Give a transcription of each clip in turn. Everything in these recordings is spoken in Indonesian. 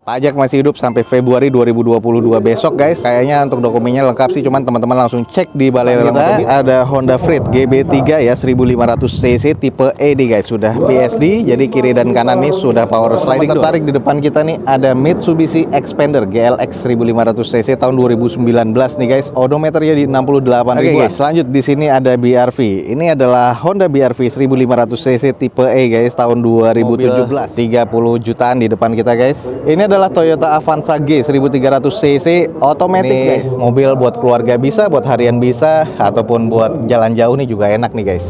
Pajak masih hidup sampai Februari 2022 besok guys. Kayaknya untuk dokumennya lengkap sih, cuman teman-teman langsung cek di balai lelang kita. Ada Honda Freed GB3 ya 1500 cc tipe E nih guys, sudah PSD. Jadi kiri dan kanan nih sudah power sliding door. Tertarik di depan kita nih ada Mitsubishi Xpander GLX 1500 cc tahun 2019 nih guys. Odometernya di 68 ribu. Guys, lanjut di sini ada BRV. Ini adalah Honda BRV 1500 cc tipe E guys tahun 2017. 30 jutaan di depan kita guys. Ini adalah Toyota Avanza G 1300 cc otomatis guys. Mobil buat keluarga bisa, buat harian bisa, ataupun buat jalan jauh nih juga enak nih guys.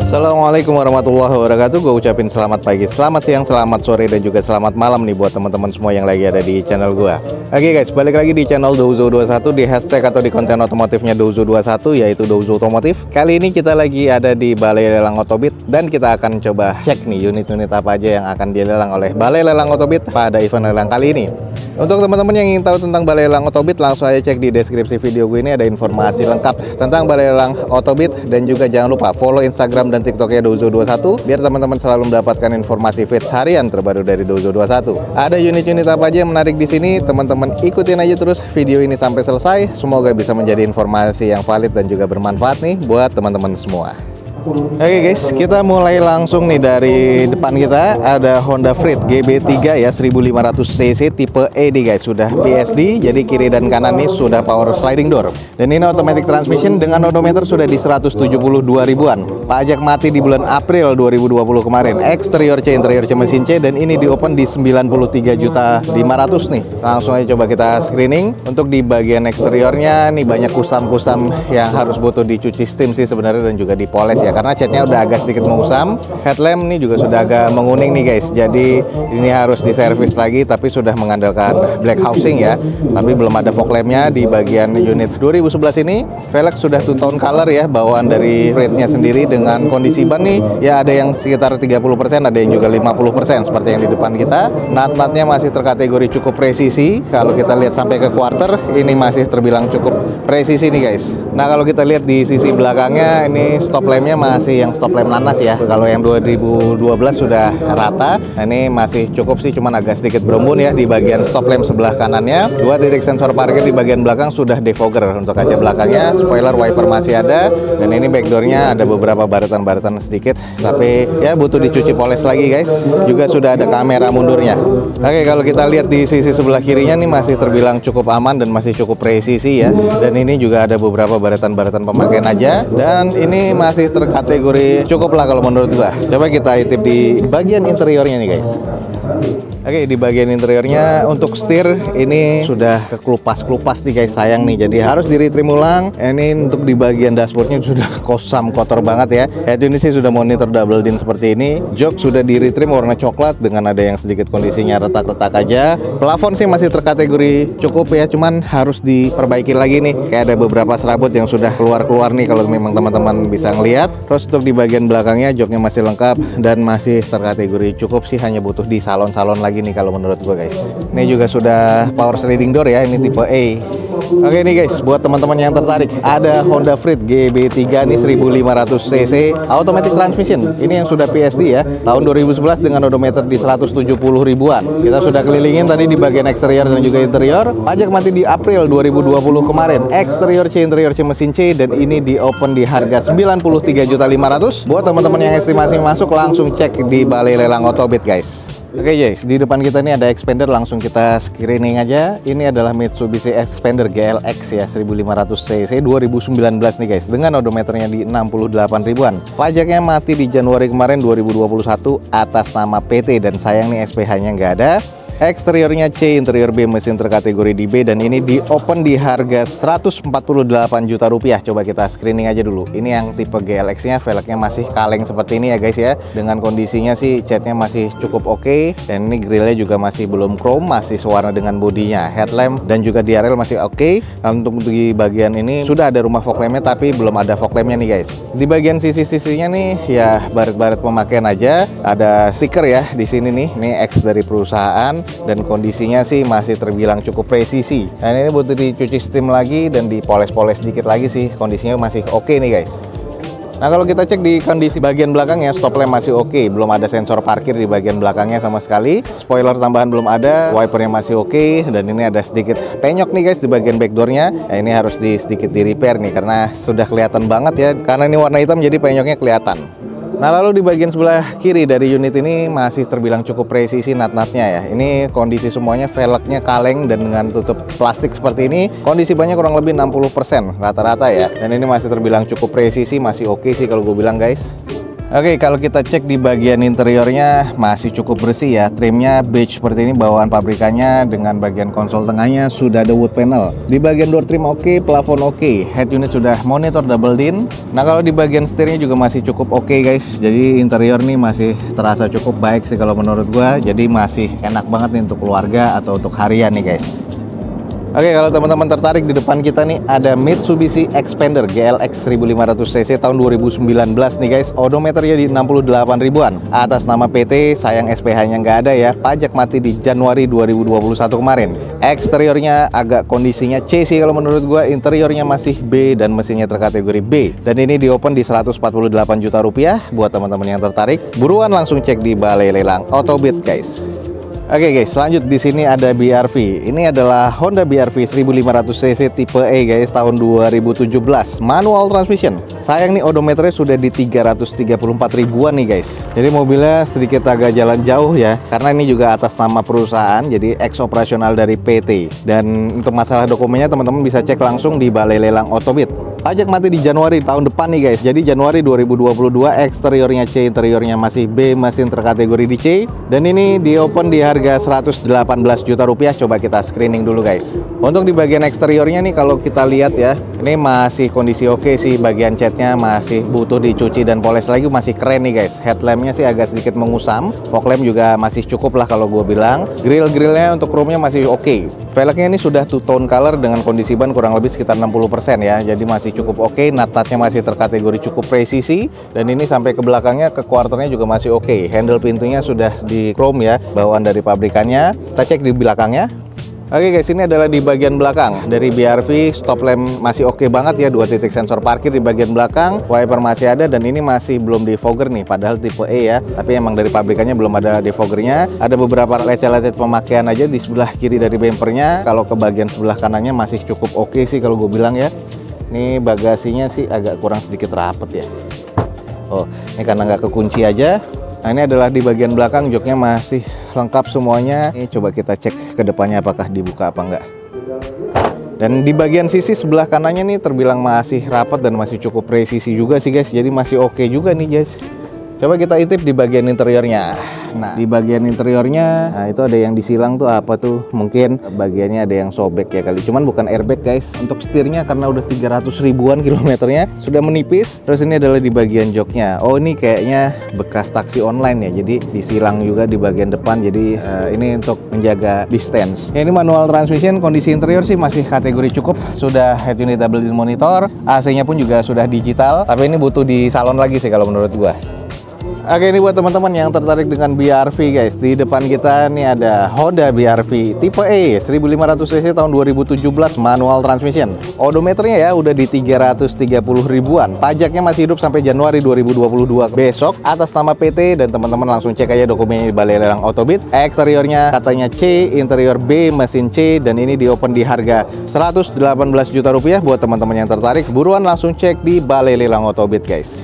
Assalamualaikum warahmatullahi wabarakatuh. Gue ucapin selamat pagi, selamat siang, selamat sore, dan juga selamat malam nih buat teman-teman semua yang lagi ada di channel gue. Oke guys, balik lagi di channel Douzo21 di hashtag atau di konten otomotifnya Douzo21, yaitu Douzo Otomotif. Kali ini kita lagi ada di Balai Lelang Otobit dan kita akan coba cek nih unit-unit apa aja yang akan dilelang oleh Balai Lelang Otobit pada event lelang kali ini. Untuk teman-teman yang ingin tahu tentang Balai Lelang Otobit, langsung aja cek di deskripsi video gue ini, ada informasi lengkap tentang Balai Lelang Otobit. Dan juga jangan lupa follow Instagram dan TikToknya Douzo21 biar teman-teman selalu mendapatkan informasi feeds harian terbaru dari Douzo21. Ada unit-unit apa aja yang menarik di sini, teman-teman ikutin aja terus video ini sampai selesai. Semoga bisa menjadi informasi yang valid dan juga bermanfaat nih buat teman-teman semua. Oke guys, kita mulai langsung nih dari depan kita. Ada Honda Freed GB3 ya 1500 cc tipe E nih guys, sudah PSD. Jadi kiri dan kanan nih sudah power sliding door. Dan ini automatic transmission dengan odometer sudah di 172 ribuan. Pajak mati di bulan April 2020 kemarin. Eksterior C, interior C mesin C, dan ini di open di 93.500.000 nih. Langsung aja coba kita screening. Untuk di bagian eksteriornya nih banyak kusam-kusam yang harus butuh dicuci steam sih sebenarnya, dan juga dipoles ya, karena catnya udah agak sedikit mengusam. Headlamp nih juga sudah agak menguning nih guys, jadi ini harus diservis lagi, tapi sudah mengandalkan black housing ya, tapi belum ada fog lampnya di bagian unit 2011 ini. Velg sudah two tone color ya, bawaan dari Freednya sendiri. Dengan kondisi ban nih ya ada yang sekitar 30%, ada yang juga 50% seperti yang di depan kita. Nut-nutnya masih terkategori cukup presisi. Kalau kita lihat sampai ke quarter, ini masih terbilang cukup presisi nih guys. Nah kalau kita lihat di sisi belakangnya, ini stop lampnya masih yang stop lamp nanas ya. Kalau yang 2012 sudah rata. Nah, ini masih cukup sih, cuman agak sedikit berembun ya di bagian stop lamp sebelah kanannya. 2 titik sensor parkir di bagian belakang sudah defogger untuk kaca belakangnya. Spoiler wiper masih ada, dan ini backdoornya ada beberapa baretan-baretan sedikit, tapi ya butuh dicuci poles lagi guys. Juga sudah ada kamera mundurnya. Oke, kalau kita lihat di sisi sebelah kirinya nih masih terbilang cukup aman dan masih cukup presisi ya. Dan ini juga ada beberapa baretan-baretan pemakaian aja, dan ini masih terkategori cukup lah kalau menurut gua. Coba kita intip di bagian interiornya nih guys. Oke, di bagian interiornya untuk setir ini sudah kekelupas-kelupas nih guys, sayang nih, jadi harus di retrim ulang. Ini untuk di bagian dashboardnya sudah kosam, kotor banget ya. Head unit sih sudah monitor double din seperti ini. Jok sudah di retrim warna coklat dengan ada yang sedikit kondisinya retak-retak aja. Plafon sih masih terkategori cukup ya, cuman harus diperbaiki lagi nih. Kayak ada beberapa serabut yang sudah keluar-keluar nih kalau memang teman-teman bisa ngelihat. Terus untuk di bagian belakangnya joknya masih lengkap dan masih terkategori cukup sih, hanya butuh di salon-salon lagi nih kalau menurut gue guys. Ini juga sudah power sliding door ya, ini tipe E. Oke nih guys, buat teman-teman yang tertarik, ada Honda Freed GB3 nih 1500 cc automatic transmission. Ini yang sudah PSD ya, tahun 2011 dengan odometer di 170 ribuan. Kita sudah kelilingin tadi di bagian eksterior dan juga interior. Pajak mati di April 2020 kemarin. Eksterior C, interior C mesin C, dan ini di open di harga 93.500.000. Buat teman-teman yang estimasi masuk, langsung cek di Balai Lelang Otobit guys. Oke guys, di depan kita ini ada Xpander, langsung kita screening aja. Ini adalah Mitsubishi Xpander GLX ya 1500 cc 2019 nih guys, dengan odometernya di 68 ribuan. Pajaknya mati di Januari kemarin 2021 atas nama PT, dan sayang nih SPH-nya nggak ada. Eksteriornya C, interior B, mesin terkategori di B, dan ini di open di harga 148 juta rupiah. Coba kita screening aja dulu. Ini yang tipe GLX-nya, velgnya masih kaleng seperti ini ya guys ya. Dengan kondisinya sih catnya masih cukup oke, dan ini grillnya juga masih belum chrome, masih sewarna dengan bodinya. Headlamp dan juga DRL masih oke. Untuk di bagian ini sudah ada rumah fog lampnya, tapi belum ada fog lampnya nih guys. Di bagian sisi-sisinya nih ya baret-baret pemakaian aja. Ada stiker ya di sini nih. Ini X dari perusahaan. Dan kondisinya sih masih terbilang cukup presisi. Dan ini butuh dicuci steam lagi dan dipoles-poles dikit lagi sih. Kondisinya masih oke nih guys. Nah, kalau kita cek di kondisi bagian belakangnya, stop lamp masih oke, belum ada sensor parkir di bagian belakangnya sama sekali. Spoiler tambahan belum ada, wipernya masih oke, dan ini ada sedikit penyok nih guys di bagian backdoornya. Nah, ini harus sedikit di repair nih karena sudah kelihatan banget ya, karena ini warna hitam jadi penyoknya kelihatan. Nah, lalu di bagian sebelah kiri dari unit ini masih terbilang cukup presisi nut-nutnya ya. Ini kondisi semuanya velgnya kaleng dan dengan tutup plastik seperti ini. Kondisi bannya kurang lebih 60% rata-rata ya. Dan ini masih terbilang cukup presisi, masih oke sih kalau gue bilang guys. Oke, kalau kita cek di bagian interiornya masih cukup bersih ya. Trimnya beige seperti ini bawaan pabrikannya, dengan bagian konsol tengahnya sudah ada wood panel. Di bagian door trim oke, plafon oke, head unit sudah monitor double din. Nah, kalau di bagian setirnya juga masih cukup oke guys. Jadi interior nih masih terasa cukup baik sih kalau menurut gua. Jadi masih enak banget nih untuk keluarga atau untuk harian nih guys. Oke, kalau teman-teman tertarik, di depan kita nih ada Mitsubishi Xpander GLX 1500cc tahun 2019 nih guys. Odometernya di 68 ribuan. Atas nama PT, sayang SPH-nya nggak ada ya. Pajak mati di Januari 2021 kemarin. Eksteriornya agak kondisinya C sih kalau menurut gua. Interiornya masih B dan mesinnya terkategori B. Dan ini di open di 148 juta rupiah. Buat teman-teman yang tertarik, buruan langsung cek di Balai Lelang Autobit guys. Oke guys, lanjut di sini ada BRV. Ini adalah Honda BRV 1500cc tipe E guys, tahun 2017, manual transmission. Sayang nih odometernya sudah di 334 ribuan nih guys. Jadi mobilnya sedikit agak jalan jauh ya, karena ini juga atas nama perusahaan, jadi ex operasional dari PT. Dan untuk masalah dokumennya teman-teman bisa cek langsung di Balai Lelang Autobit. Pajak mati di Januari tahun depan nih guys. Jadi Januari 2022, eksteriornya C, interiornya masih B, mesin terkategori di C. Dan ini di open di harga 118 juta rupiah. Coba kita screening dulu guys. Untuk di bagian eksteriornya nih kalau kita lihat ya, ini masih kondisi oke sih. Bagian catnya masih butuh dicuci dan poles lagi, masih keren nih guys. Headlampnya sih agak sedikit mengusam. Fog lamp juga masih cukup lah kalau gue bilang. Grill-grillnya untuk chrome-nya masih oke. Velgnya ini sudah two tone color dengan kondisi ban kurang lebih sekitar 60% ya. Jadi masih cukup oke. Nut-nutnya masih terkategori cukup presisi. Dan ini sampai ke belakangnya, ke quarternya juga masih oke. Handle pintunya sudah di chrome ya, bawaan dari pabrikannya. Kita cek di belakangnya. Oke guys, ini adalah di bagian belakang dari BRV. Stop lamp masih oke banget ya, 2 titik sensor parkir di bagian belakang, wiper masih ada, dan ini masih belum defogger nih, padahal tipe E ya, tapi emang dari pabrikannya belum ada defoggernya. Ada beberapa lecet-lecet pemakaian aja di sebelah kiri dari bempernya. Kalau ke bagian sebelah kanannya masih cukup oke sih kalau gue bilang ya. Ini bagasinya sih agak kurang sedikit rapet ya. Oh, ini karena nggak kekunci aja. Nah, ini adalah di bagian belakang, joknya masih lengkap semuanya. Ini coba kita cek ke depannya apakah dibuka apa enggak. Dan di bagian sisi sebelah kanannya nih terbilang masih rapat dan masih cukup presisi juga sih guys. Jadi masih oke juga nih guys. Coba kita intip di bagian interiornya. Nah, di bagian interiornya, nah itu ada yang disilang tuh apa tuh? Mungkin bagiannya ada yang sobek ya kali. Cuman bukan airbag guys. Untuk setirnya karena udah 300 ribuan kilometernya, sudah menipis. Terus ini adalah di bagian joknya. Oh, ini kayaknya bekas taksi online ya. Jadi disilang juga di bagian depan. Jadi ini untuk menjaga distance. Ya, ini manual transmission. Kondisi interior sih masih kategori cukup. Sudah head unit double din monitor. AC-nya pun juga sudah digital. Tapi ini butuh di salon lagi sih kalau menurut gua. Oke, ini buat teman-teman yang tertarik dengan BRV guys. Di depan kita nih ada Honda BRV tipe E 1500cc tahun 2017, manual transmission. Odometernya ya udah di 330 ribuan. Pajaknya masih hidup sampai Januari 2022 besok atas nama PT, dan teman-teman langsung cek aja dokumennya di Balai Lelang Autobit. Eksteriornya katanya C, interior B, mesin C, dan ini di open di harga 118 juta rupiah. Buat teman-teman yang tertarik, buruan langsung cek di Balai Lelang Autobit guys.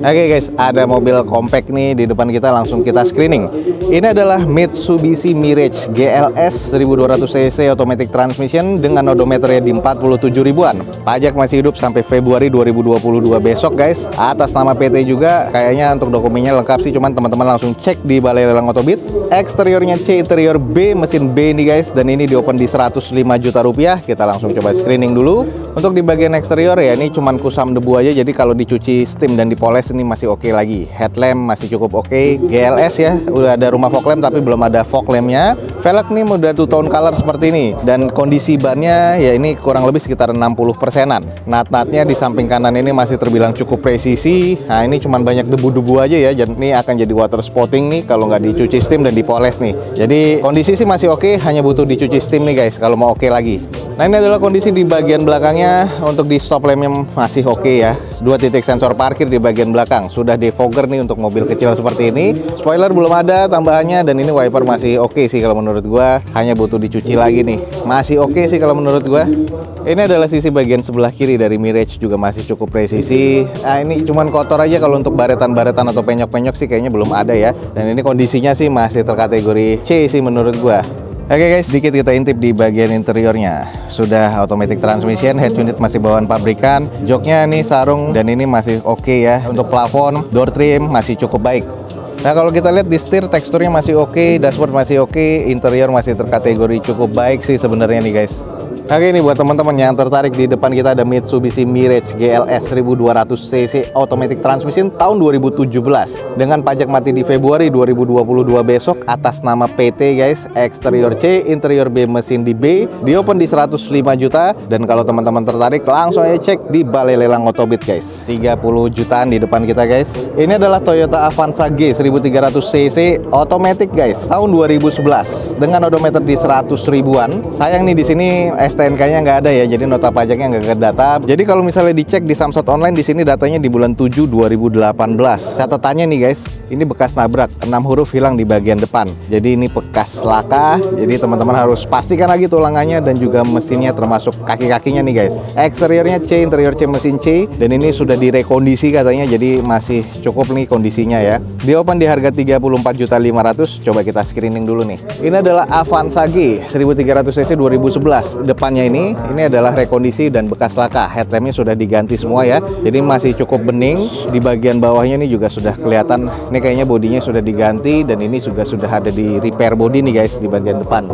Oke guys, ada mobil compact nih di depan kita, langsung kita screening. Ini adalah Mitsubishi Mirage GLS 1200cc automatic transmission dengan odometernya di 47 ribuan. Pajak masih hidup sampai Februari 2022 besok guys. Atas nama PT juga, kayaknya untuk dokumennya lengkap sih, cuman teman-teman langsung cek di Balai Lelang Autobit. Eksteriornya C, interior B, mesin B nih guys, dan ini di open di 105 juta rupiah. Kita langsung coba screening dulu. Untuk di bagian eksterior ya, ini cuman kusam debu aja, jadi kalau dicuci steam dan dipoles ini masih oke lagi. Headlamp masih cukup oke. GLS ya, udah ada rumah fog lamp tapi belum ada fog lampnya. Velg nih udah two tone color seperti ini, dan kondisi bannya ya ini kurang lebih sekitar 60%-an. Nat-natnya di samping kanan ini masih terbilang cukup presisi. Nah ini cuman banyak debu-debu aja ya, jadi ini akan jadi water spotting nih kalau nggak dicuci steam dan dipoles nih. Jadi kondisi sih masih oke, hanya butuh dicuci steam nih guys kalau mau oke lagi. Nah ini adalah kondisi di bagian belakangnya. Untuk di stop lampnya masih oke ya. 2 titik sensor parkir di bagian belakang. Sudah defogger nih untuk mobil kecil seperti ini. Spoiler belum ada tambahannya, dan ini wiper masih oke sih kalau menurut gua. Hanya butuh dicuci lagi nih. Masih oke sih kalau menurut gua. Ini adalah sisi bagian sebelah kiri dari Mirage, juga masih cukup presisi. Nah ini cuman kotor aja, kalau untuk baretan-baretan atau penyok-penyok sih kayaknya belum ada ya. Dan ini kondisinya sih masih terkategori C sih menurut gua. Oke guys, sedikit kita intip di bagian interiornya. Sudah automatic transmission, head unit masih bawaan pabrikan, joknya nih sarung dan ini masih oke ya. Untuk plafon, door trim masih cukup baik. Nah kalau kita lihat di setir, teksturnya masih oke, dashboard masih oke, interior masih terkategori cukup baik sih sebenarnya nih guys. Oke, ini buat teman-teman yang tertarik, di depan kita ada Mitsubishi Mirage GLS 1200cc automatic transmission tahun 2017 dengan pajak mati di Februari 2022 besok atas nama PT guys. Eksterior C, interior B, mesin di B, di open di 105 juta. Dan kalau teman-teman tertarik langsung aja cek di Balai Lelang Otobit guys. 30 jutaan di depan kita guys. Ini adalah Toyota Avanza G 1300cc automatic guys tahun 2011 dengan odometer di 100 ribuan. Sayang nih di sini STNK-nya nggak ada ya, jadi nota pajaknya nggak ke data. Jadi kalau misalnya dicek di Samsat Online, di sini datanya di bulan 7 2018. Catatannya nih guys, ini bekas nabrak, 6 huruf hilang di bagian depan. Jadi ini bekas laka. Jadi teman-teman harus pastikan lagi tulangannya dan juga mesinnya termasuk kaki-kakinya nih guys. Eksteriornya C, interior C, mesin C, dan ini sudah direkondisi katanya, jadi masih cukup nih kondisinya ya. Di open di harga 34.500.000. Coba kita screening dulu nih. Ini adalah Avanza G 1300cc 2011. Depannya ini adalah rekondisi dan bekas laka. Headlampnya sudah diganti semua ya, jadi masih cukup bening. Di bagian bawahnya ini juga sudah kelihatan, ini kayaknya bodinya sudah diganti, dan ini juga sudah ada di repair body nih guys di bagian depan.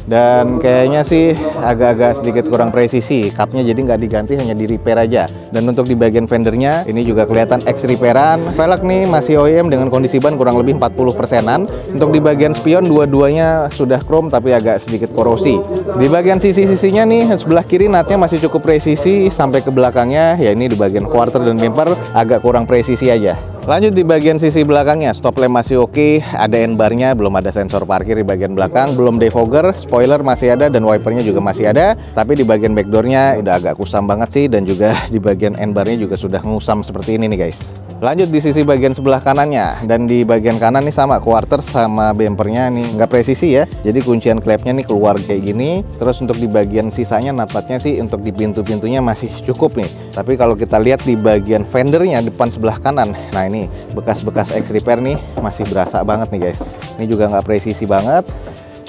Dan kayaknya sih agak-agak sedikit kurang presisi, cupnya jadi nggak diganti, hanya di repair aja. Dan untuk di bagian fendernya ini juga kelihatan ex repairan. Velg nih masih OEM dengan kondisi ban kurang lebih 40%-an. Untuk di bagian spion dua-duanya sudah chrome tapi agak sedikit korosi. Di bagian sisi-sisinya nih sebelah kiri natnya masih cukup presisi sampai ke belakangnya ya. Ini di bagian quarter dan bumper agak kurang presisi aja. Lanjut di bagian sisi belakangnya, stop lamp masih oke, ada N-bar-nya, belum ada sensor parkir di bagian belakang, belum defogger, spoiler masih ada dan wipernya juga masih ada. Tapi di bagian backdoor-nya udah agak kusam banget sih, dan juga di bagian N-bar-nya juga sudah ngusam seperti ini nih guys. Lanjut di sisi bagian sebelah kanannya, dan di bagian kanan nih sama quarter sama bumpernya nih nggak presisi ya. Jadi kuncian klepnya nih keluar kayak gini. Terus untuk di bagian sisanya nut-nutnya sih untuk di pintu-pintunya masih cukup nih. Tapi kalau kita lihat di bagian fendernya depan sebelah kanan, nah ini bekas-bekas ex repair nih masih berasa banget nih guys. Ini juga nggak presisi banget.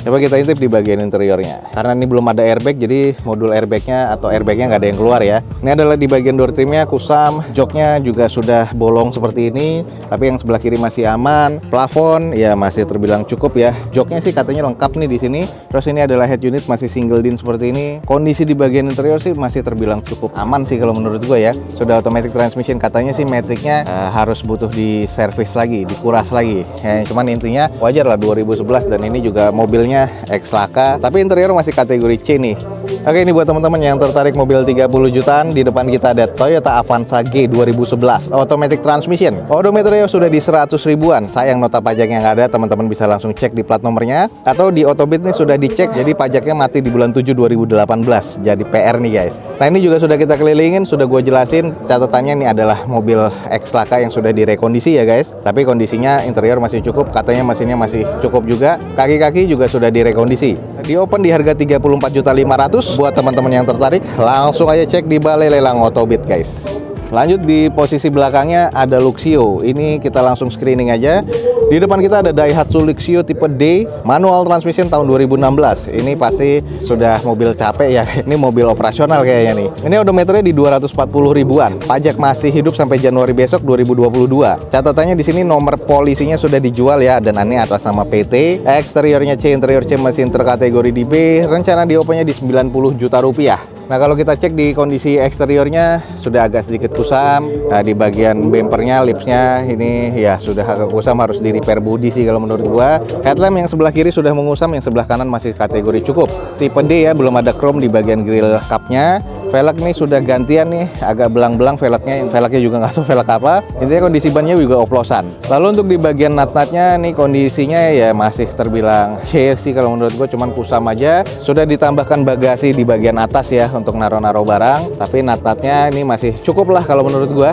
Coba kita intip di bagian interiornya. Karena ini belum ada airbag, jadi modul airbagnya atau airbagnya nggak ada yang keluar ya. Ini adalah di bagian door trimnya kusam, joknya juga sudah bolong seperti ini. Tapi yang sebelah kiri masih aman. Plafon ya masih terbilang cukup ya. Joknya sih katanya lengkap nih di sini. Terus ini adalah head unit masih single din seperti ini. Kondisi di bagian interior sih masih terbilang cukup aman sih kalau menurut gue ya. Sudah automatic transmission, katanya sih maticnya harus butuh di service lagi, dikuras lagi. Ya, cuman intinya wajar lah 2011, dan ini juga mobilnya ex laka, tapi interior masih kategori C nih. Oke, ini buat teman-teman yang tertarik mobil 30 jutaan, di depan kita ada Toyota Avanza G 2011 automatic transmission. Odometernya sudah di 100 ribuan. Sayang nota pajaknya nggak ada, teman-teman bisa langsung cek di plat nomornya atau di Otobit nih sudah dicek, jadi pajaknya mati di bulan 7 2018. Jadi PR nih guys. Nah, ini juga sudah kita kelilingin, sudah gue jelasin. Catatannya ini adalah mobil ex laka yang sudah direkondisi ya guys. Tapi kondisinya interior masih cukup, katanya mesinnya masih cukup juga. Kaki-kaki juga sudah direkondisi. Di open di harga 34.500.000. Buat teman-teman yang tertarik langsung aja cek di Balai Lelang Otobit guys. Lanjut di posisi belakangnya ada Luxio. Ini kita langsung screening aja. Di depan kita ada Daihatsu Luxio tipe D, manual transmission tahun 2016. Ini pasti sudah mobil capek ya. Ini mobil operasional kayaknya nih. Ini odometernya di 240 ribuan. Pajak masih hidup sampai Januari besok 2022. Catatannya di sini nomor polisinya sudah dijual ya, dan ini atas nama PT. Eksteriornya C, interior C, mesin terkategori di B. Rencana di opennya di 90 juta rupiah. Nah, kalau kita cek di kondisi eksteriornya sudah agak sedikit kusam. Nah, di bagian bempernya, lipsnya ini ya sudah agak kusam, harus di repair bodi sih kalau menurut gua. Headlamp yang sebelah kiri sudah mengusam, yang sebelah kanan masih kategori cukup. Tipe D ya, belum ada chrome di bagian grill cupnya. Velg nih sudah gantian nih, agak belang-belang velgnya juga nggak tahu velg apa. Intinya kondisi bannya juga oplosan. Lalu untuk di bagian nut-nutnya nih kondisinya ya masih terbilang C sih kalau menurut gue, cuman kusam aja. Sudah ditambahkan bagasi di bagian atas ya untuk naro-naro barang, tapi nut-nutnya ini masih cukup lah kalau menurut gue.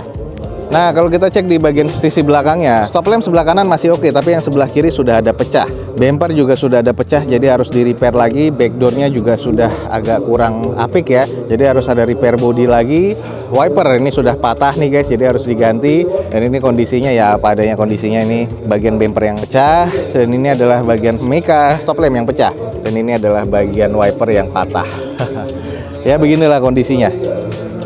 Nah, kalau kita cek di bagian sisi belakangnya, stop lamp sebelah kanan masih oke, tapi yang sebelah kiri sudah ada pecah. Bumper juga sudah ada pecah, jadi harus di repair lagi. Backdoornya juga sudah agak kurang apik ya, jadi harus ada repair body lagi. Wiper ini sudah patah nih guys, jadi harus diganti. Dan ini kondisinya ya apa adanya kondisinya, ini bagian bumper yang pecah, dan ini adalah bagian meka stop lamp yang pecah, dan ini adalah bagian wiper yang patah. Ya beginilah kondisinya.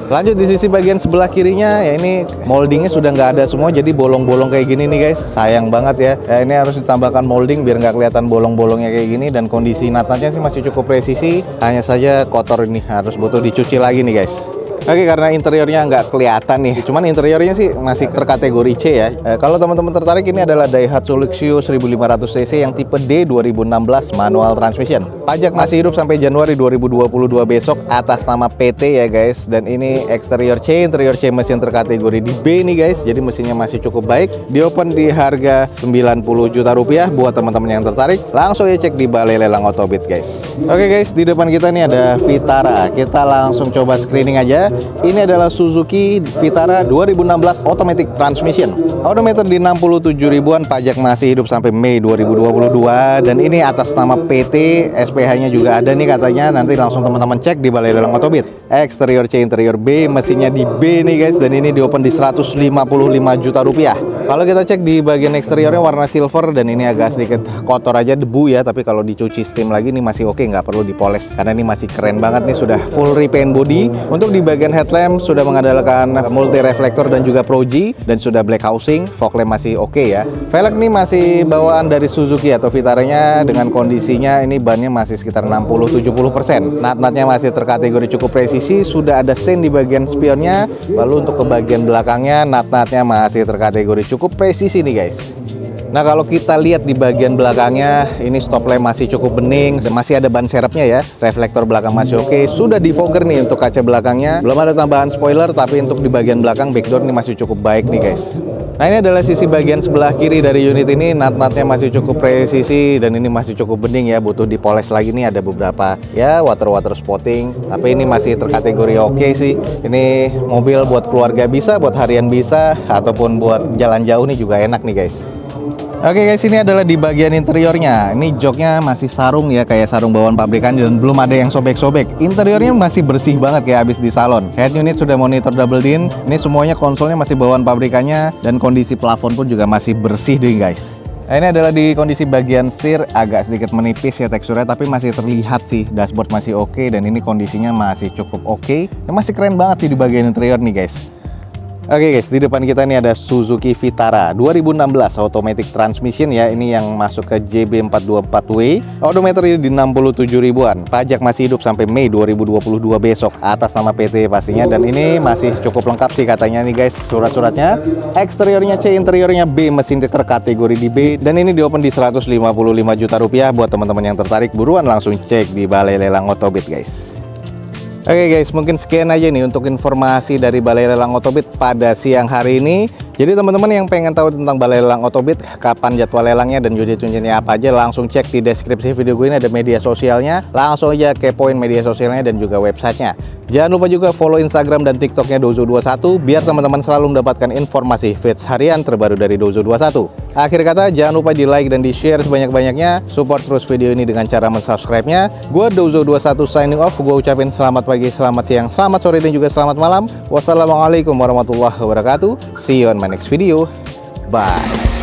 Lanjut di sisi bagian sebelah kirinya, ya ini moldingnya sudah nggak ada semua, jadi bolong-bolong kayak gini nih guys, sayang banget ya. Ya ini harus ditambahkan molding biar nggak kelihatan bolong-bolongnya kayak gini, dan kondisi nut-nutnya sih masih cukup presisi, hanya saja kotor ini, harus butuh dicuci lagi nih guys. Oke, karena interiornya nggak kelihatan nih, cuman interiornya sih masih terkategori C ya. Kalau teman-teman tertarik, ini adalah Daihatsu Luxio 1500cc yang tipe D 2016 manual transmission. Pajak masih hidup sampai Januari 2022 besok atas nama PT ya guys. Dan ini eksterior C, interior C, mesin terkategori di B nih guys. Jadi mesinnya masih cukup baik. Di open di harga 90 juta rupiah buat teman-teman yang tertarik. Langsung ya cek di Balai Lelang Otobit guys. Oke guys, di depan kita nih ada Vitara. Kita langsung coba screening aja. Ini adalah Suzuki Vitara 2016 automatic transmission. Odometer di 67 ribuan, pajak masih hidup sampai Mei 2022, dan ini atas nama PT, SPH-nya juga ada nih katanya. Nanti langsung teman-teman cek di Balai Lelang Otobit. Eksterior C, interior B, mesinnya di B nih guys, dan ini di open di 155 juta rupiah. Kalau kita cek di bagian eksteriornya warna silver, dan ini agak sedikit kotor aja, debu ya, tapi kalau dicuci steam lagi nih masih oke, nggak perlu dipoles karena ini masih keren banget nih, sudah full repaint body. Untuk di bagian headlamp sudah mengandalkan multi reflektor dan juga Pro G, dan sudah black housing. Fog lamp masih oke ya. Velg nih masih bawaan dari Suzuki atau Vitaranya, dengan kondisinya ini bannya masih sekitar 60-70%. Nut-nutnya masih terkategori cukup presisi, sudah ada sen di bagian spionnya. Lalu untuk ke bagian belakangnya, nut-nutnya masih terkategori cukup presisi nih guys. Nah, kalau kita lihat di bagian belakangnya, ini stop lamp masih cukup bening, masih ada ban serepnya ya. Reflektor belakang masih oke. Sudah defogger nih untuk kaca belakangnya. Belum ada tambahan spoiler, tapi untuk di bagian belakang backdoor ini masih cukup baik nih guys. Nah, ini adalah sisi bagian sebelah kiri dari unit ini. Nut-nutnya masih cukup presisi, dan ini masih cukup bening ya. Butuh dipoles lagi nih, ada beberapa ya water spotting, tapi ini masih terkategori oke sih. Ini mobil buat keluarga bisa, buat harian bisa, ataupun buat jalan jauh nih juga enak nih guys. Oke guys, ini adalah di bagian interiornya. Ini joknya masih sarung ya, kayak sarung bawaan pabrikan, dan belum ada yang sobek-sobek. Interiornya masih bersih banget kayak habis di salon. Head unit sudah monitor double din. Ini semuanya konsolnya masih bawaan pabrikannya, dan kondisi plafon pun juga masih bersih deh guys. Nah, ini adalah di kondisi bagian setir, agak sedikit menipis ya teksturnya, tapi masih terlihat sih. Dashboard masih oke, dan ini kondisinya masih cukup oke. Masih keren banget sih di bagian interior nih guys. Oke guys, di depan kita ini ada Suzuki Vitara 2016 automatic transmission ya. Ini yang masuk ke JB424W. Odometer ini di 67 ribuan. Pajak masih hidup sampai Mei 2022 besok atas nama PT pastinya, dan ini masih cukup lengkap sih katanya nih guys surat-suratnya. Eksteriornya C, interiornya B, mesin terkategori di B, dan ini di open di 155 juta rupiah. Buat teman-teman yang tertarik, buruan langsung cek di Balai Lelang Otobit guys. Oke guys, mungkin sekian aja nih untuk informasi dari Balai Lelang Otobit pada siang hari ini. Jadi teman-teman yang pengen tahu tentang Balai Lelang Otobit, kapan jadwal lelangnya dan unit-unitnya apa aja, langsung cek di deskripsi video gue ini, ada media sosialnya. Langsung aja kepoin media sosialnya dan juga websitenya. Jangan lupa juga follow Instagram dan TikToknya Dozo21 biar teman-teman selalu mendapatkan informasi feeds harian terbaru dari Dozo21. Akhir kata, jangan lupa di like dan di share sebanyak-banyaknya. Support terus video ini dengan cara mensubscribe-nya. Gue Dozo21 signing off. Gue ucapin selamat pagi, selamat siang, selamat sore, dan juga selamat malam. Wassalamualaikum warahmatullahi wabarakatuh. See you on my next video. Bye.